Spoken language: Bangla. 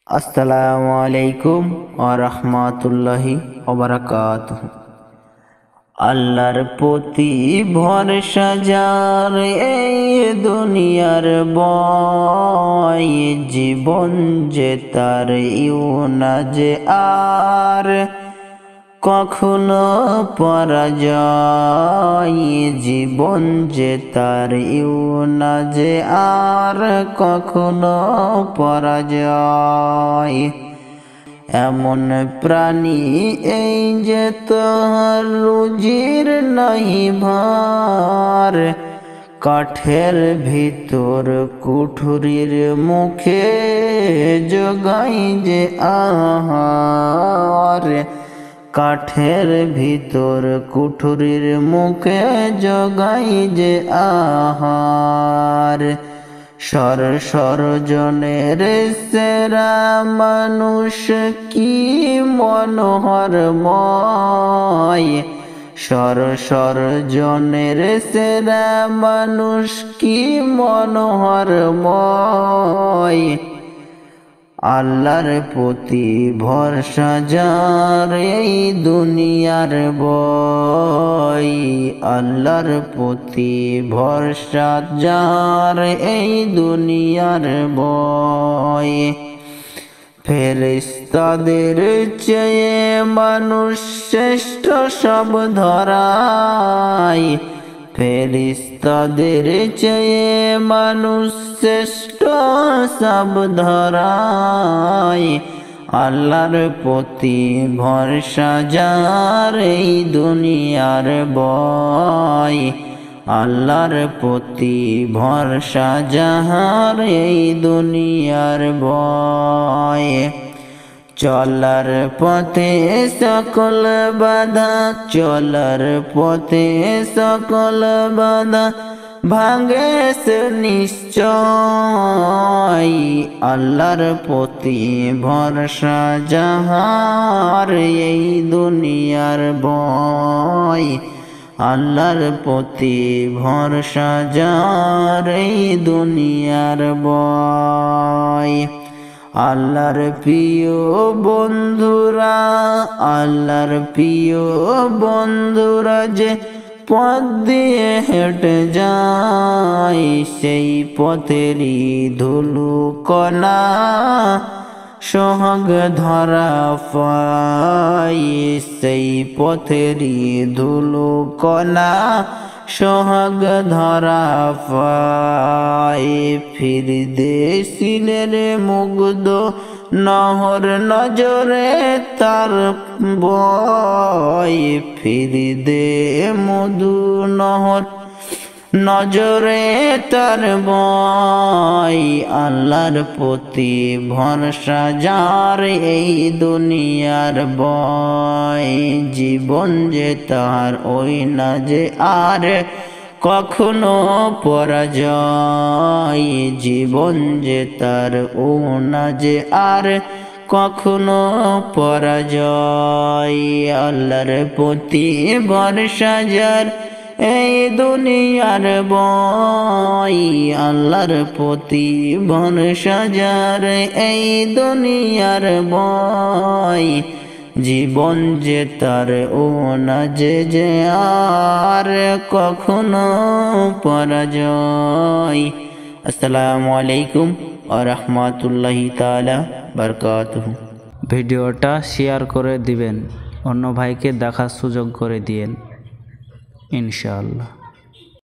আসসালামু আলাইকুম ওয়া রাহমাতুল্লাহি ওয়া বারাকাতুহু। আল্লাহর প্রতি ভরসা যার এই দুনিয়ার বয়, জীবন যে তার ইউ না যে আর কখনো পরাজয়, জীবন যে তার ইউ না যে আর কখনো পরাজয়। এমন প্রাণী এই যে তার রুজির নাহি ভার, কাঠের ভিতর কুঠুরির মুখে জোগাই যে আহার, কাঠের ভিতর কুঠুরির মুখে জোগাই যে আহার। সর জনের সেরা মানুষ কি মনোহরময়, সর জনের সেরা মানুষ কি মনোহরময়। আল্লাহর প্রতি ভরসা যার এই দুনিয়ার বয়, আল্লাহর প্রতি ভরসা যার এই দুনিয়ার বয়। ফেরেশতাদের চেয়ে মানুষ শ্রেষ্ঠ সব ধরায়, ফেরেশতাদের চেয়ে মানুষ শ্রেষ্ঠ সব ধরায়। আল্লাহর প্রতি ভরসা যার এই দুনিয়ার বয়, আল্লাহর প্রতি ভরসা যার এই দুনিয়ার বয়। চলার পথে সকল বাধা, চলার পথে সকল বাধা ভাঙে সে নিশ্চয়। আল্লাহর প্রতি ভরসা যাহার এই দুনিয়ার বয়, আল্লাহর প্রতি ভরসা যার এই দুনিয়ার বয়। আল্লাহর প্রিয় বন্ধুরা, আল্লাহর প্রিয় বন্ধুরা যে পথ দিয়ে হেঁটে যায়, সেই পথেরই ধুলো কণা সোহাগ ধরা পায়, সেই পথেরই ধুলো কণা সোহাগ ধরা পায়। ফিরদেশিনের মুগ্ধ নহর নজরে তার বয়, ফিরদে মধু নহর নজরে তার বয়। আল্লাহর প্রতি ভরসা যার এই দুনিয়ার বয়, জীবন যে তার ওই না যে আর কখনো পরাজয়, জীবন যে তার ও না যে আর কখনো পরাজয়। আল্লাহর প্রতি ভরসা যার এই দুনিয়ার বয়, আল্লাহর প্রতি ভরসা যার এই দুনিয়ার বয়, জীবন যে তার ও না যে আর কখনো পরাজয়। আসসালামু আলাইকুম ওয়া রাহমাতুল্লাহি তাআলা বারাকাতুহু। ভিডিওটা শেয়ার করে দিবেন, অন্য ভাইকে দেখার সুযোগ করে দিয়েন ইনশাআল্লাহ।